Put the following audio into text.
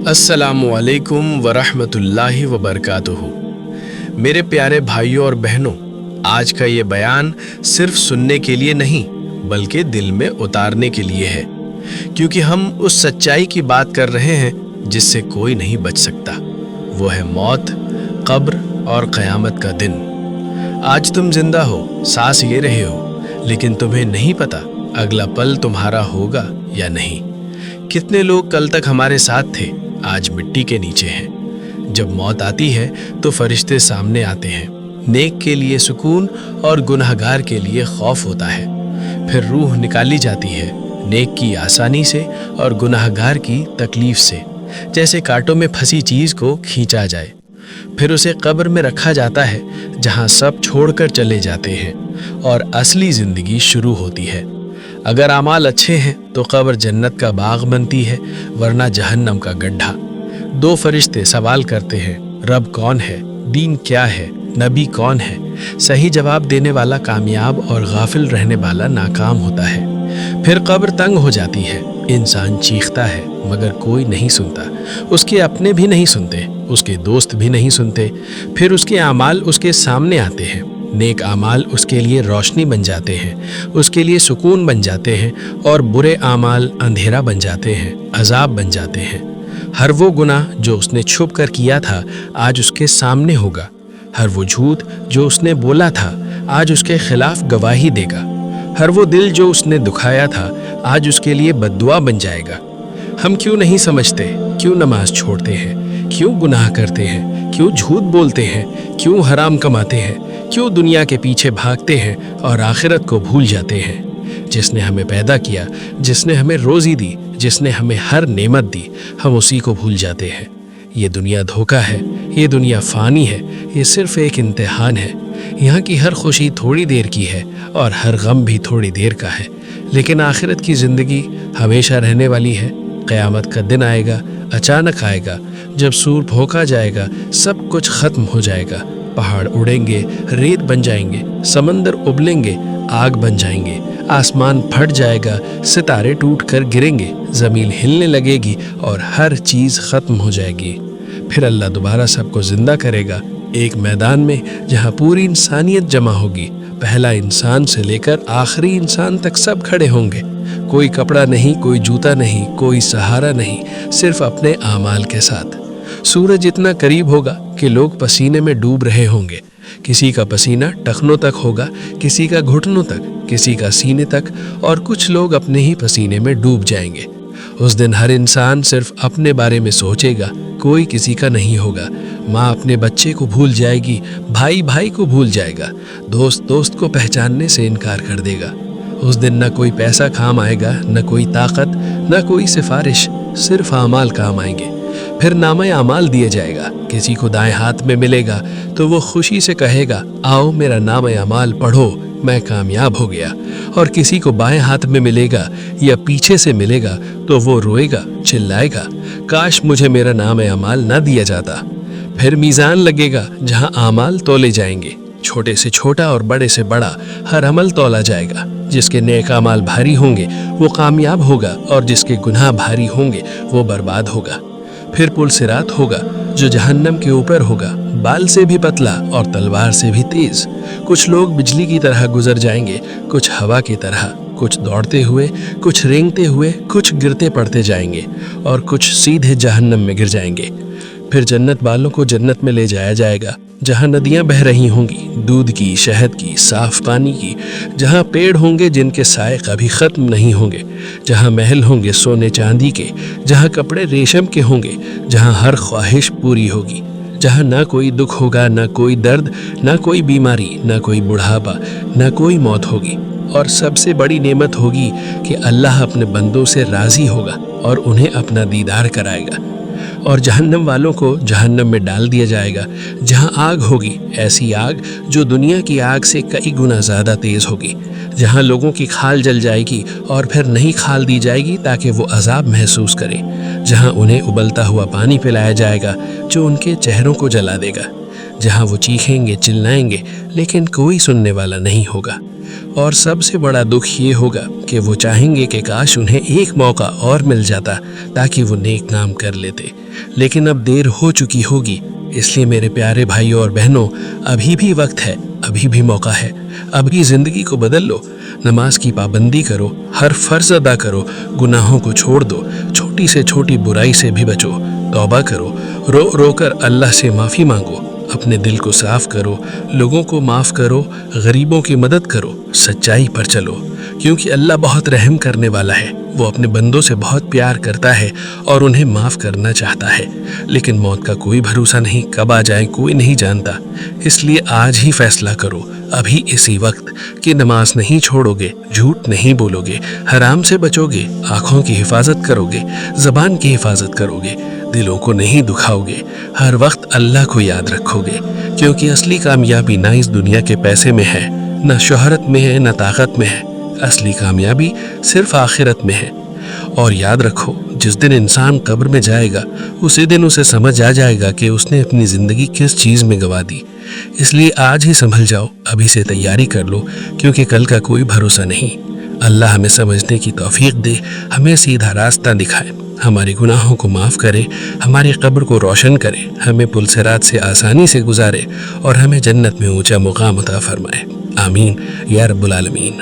अस्सलामुअलैकुम वरहमतुल्लाहि वबरकातुहू। मेरे प्यारे भाइयों और बहनों, आज का ये बयान सिर्फ सुनने के लिए नहीं बल्कि दिल में उतारने के लिए है, क्योंकि हम उस सच्चाई की बात कर रहे हैं जिससे कोई नहीं बच सकता। वो है मौत, कब्र और क़यामत का दिन। आज तुम जिंदा हो, सांस ले रहे हो, लेकिन तुम्हें नहीं पता अगला पल तुम्हारा होगा या नहीं। कितने लोग कल तक हमारे साथ थे, आज मिट्टी के नीचे हैं। जब मौत आती है तो फरिश्ते सामने आते हैं। नेक के लिए सुकून और गुनहगार के लिए खौफ होता है। फिर रूह निकाली जाती है, नेक की आसानी से और गुनहगार की तकलीफ से, जैसे कांटों में फंसी चीज को खींचा जाए। फिर उसे कब्र में रखा जाता है, जहां सब छोड़कर चले जाते हैं और असली जिंदगी शुरू होती है। अगर अमाल अच्छे हैं तो कब्र जन्नत का बाग बनती है, वरना जहन्नम का गड्ढा। दो फरिश्ते सवाल करते हैं, रब कौन है, दीन क्या है, नबी कौन है। सही जवाब देने वाला कामयाब और गाफिल रहने वाला नाकाम होता है। फिर कब्र तंग हो जाती है, इंसान चीखता है मगर कोई नहीं सुनता। उसके अपने भी नहीं सुनते, उसके दोस्त भी नहीं सुनते। फिर उसके अमाल उसके सामने आते हैं। नेक आमाल उसके लिए रोशनी बन जाते हैं, उसके लिए सुकून बन जाते हैं, और बुरे आमाल अंधेरा बन जाते हैं, अजाब बन जाते हैं। हर वो गुनाह जो उसने छुप कर किया था आज उसके सामने होगा। हर वो झूठ जो उसने बोला था आज उसके खिलाफ गवाही देगा। हर वो दिल जो उसने दुखाया था आज उसके लिए बद्दुआ बन जाएगा। हम क्यों नहीं समझते, क्यों नमाज छोड़ते हैं, क्यों गुनाह करते हैं, क्यों झूठ बोलते हैं, क्यों हराम कमाते हैं, क्यों दुनिया के पीछे भागते हैं और आखिरत को भूल जाते हैं। जिसने हमें पैदा किया, जिसने हमें रोजी दी, जिसने हमें हर नेमत दी, हम उसी को भूल जाते हैं। ये दुनिया धोखा है, ये दुनिया फ़ानी है, ये सिर्फ एक इम्तिहान है। यहाँ की हर खुशी थोड़ी देर की है और हर गम भी थोड़ी देर का है, लेकिन आखिरत की ज़िंदगी हमेशा रहने वाली है। क़यामत का दिन आएगा, अचानक आएगा, जब सूर फूंका जाएगा, सब कुछ ख़त्म हो जाएगा। पहाड़ उड़ेंगे, रेत बन जाएंगे, समंदर उबलेंगे, आग बन जाएंगे, आसमान फट जाएगा, सितारे टूट कर गिरेंगे, ज़मीन हिलने लगेगी और हर चीज़ ख़त्म हो जाएगी। फिर अल्लाह दोबारा सबको ज़िंदा करेगा, एक मैदान में जहाँ पूरी इंसानियत जमा होगी। पहला इंसान से लेकर आखिरी इंसान तक सब खड़े होंगे। कोई कपड़ा नहीं, कोई जूता नहीं, कोई सहारा नहीं, सिर्फ अपने आमाल के साथ। सूरज इतना करीब होगा कि लोग पसीने में डूब रहे होंगे। किसी का पसीना टखनों तक होगा, किसी का घुटनों तक, किसी का सीने तक, और कुछ लोग अपने ही पसीने में डूब जाएंगे। उस दिन हर इंसान सिर्फ अपने बारे में सोचेगा, कोई किसी का नहीं होगा। माँ अपने बच्चे को भूल जाएगी, भाई भाई को भूल जाएगा, दोस्त दोस्त को पहचानने से इनकार कर देगा। उस दिन न कोई पैसा काम आएगा, न कोई ताकत, न कोई सिफारिश, सिर्फ आमाल काम आएंगे। फिर नामा अमाल दिया जाएगा। किसी को दाएं हाथ में मिलेगा तो वो खुशी से कहेगा, आओ मेरा नामा अमाल पढ़ो, मैं कामयाब हो गया। और किसी को बाएं हाथ में मिलेगा या पीछे से मिलेगा तो वो रोएगा, चिल्लाएगा, काश मुझे मेरा नामा अमाल न दिया जाता। फिर मीज़ान लगेगा जहां आमाल तोले जाएंगे। छोटे से छोटा और बड़े से बड़ा हर अमल तोला जाएगा। जिसके नेक अमाल भारी होंगे वो कामयाब होगा और जिसके गुनाह भारी होंगे वो बर्बाद होगा। फिर पुल सिरात होगा जो जहन्नम के ऊपर होगा, बाल से भी पतला और तलवार से भी तेज। कुछ लोग बिजली की तरह गुजर जाएंगे, कुछ हवा की तरह, कुछ दौड़ते हुए, कुछ रेंगते हुए, कुछ गिरते पड़ते जाएंगे और कुछ सीधे जहन्नम में गिर जाएंगे। फिर जन्नत वालों को जन्नत में ले जाया जाएगा, जहाँ नदियाँ बह रही होंगी, दूध की, शहद की, साफ पानी की, जहाँ पेड़ होंगे जिनके साए कभी ख़त्म नहीं होंगे, जहाँ महल होंगे सोने चांदी के, जहाँ कपड़े रेशम के होंगे, जहाँ हर ख्वाहिश पूरी होगी, जहाँ ना कोई दुख होगा, ना कोई दर्द, ना कोई बीमारी, ना कोई बुढ़ापा, ना कोई मौत होगी। और सबसे बड़ी नेमत होगी कि अल्लाह अपने बंदों से राज़ी होगा और उन्हें अपना दीदार कराएगा। और जहन्नम वालों को जहन्नम में डाल दिया जाएगा, जहां आग होगी, ऐसी आग जो दुनिया की आग से कई गुना ज़्यादा तेज़ होगी, जहां लोगों की खाल जल जाएगी और फिर नई खाल दी जाएगी ताकि वो अजाब महसूस करें, जहां उन्हें उबलता हुआ पानी पिलाया जाएगा जो उनके चेहरों को जला देगा, جہاں وہ چیخیں گے چلائیں گے لیکن کوئی سننے والا نہیں ہوگا، اور سب سے بڑا دکھ یہ ہوگا کہ وہ چاہیں گے کہ کاش انہیں ایک موقع اور مل جاتا تاکہ وہ نیک کام کر لیتے، لیکن اب دیر ہو چکی ہوگی۔ اس لیے میرے پیارے بھائیوں اور بہنوں، ابھی بھی وقت ہے، ابھی بھی موقع ہے، ابھی زندگی کو بدل لو، نماز کی پابندی کرو، ہر فرض ادا کرو، گناہوں کو چھوڑ دو، چھوٹی سے چھوٹی برائی سے بھی بچو، توبہ کرو، رو رو کر اللہ سے معافی مانگو، اپنے دل کو صاف کرو، لوگوں کو معاف کرو، غریبوں کی مدد کرو، سچائی پر چلو، کیونکہ اللہ بہت رحم کرنے والا ہے، وہ اپنے بندوں سے بہت پیار کرتا ہے اور انہیں معاف کرنا چاہتا ہے، لیکن موت کا کوئی بھروسہ نہیں، کب آ جائے کوئی نہیں جانتا۔ اس لیے آج ہی فیصلہ کرو، ابھی اسی وقت، کہ نماز نہیں چھوڑو گے، جھوٹ نہیں بولو گے، حرام سے بچو گے، آنکھوں کی حفاظت کرو گے، زبان کی حفاظت کرو گے، دلوں کو نہیں دکھاؤ گے، ہر وقت اللہ کو یاد رکھو گے، کیونکہ اصلی کامیابی نہ اس دنیا کے پیسے میں ہے، نہ شہرت میں ہے، نہ طاقت میں ہے، اصلی کامیابی صرف آخرت میں ہے۔ اور یاد رکھو، جس دن انسان قبر میں جائے گا، اسی دن اسے سمجھ آ جائے گا کہ اس نے اپنی زندگی کس چیز میں گنوا دی۔ اس لیے آج ہی سنبھل جاؤ، ابھی سے تیاری کر لو، کیونکہ کل کا کوئی بھروسہ نہیں۔ اللہ ہمیں سمجھنے کی توفیق دے، ہمیں سیدھا راستہ دکھائے، ہمارے گناہوں کو معاف کرے، ہماری قبر کو روشن کرے، ہمیں پل صراط سے آسانی سے گزارے، اور ہمیں جنت میں اونچا مقام عطا فرمائے۔ آمین یا رب العالمین۔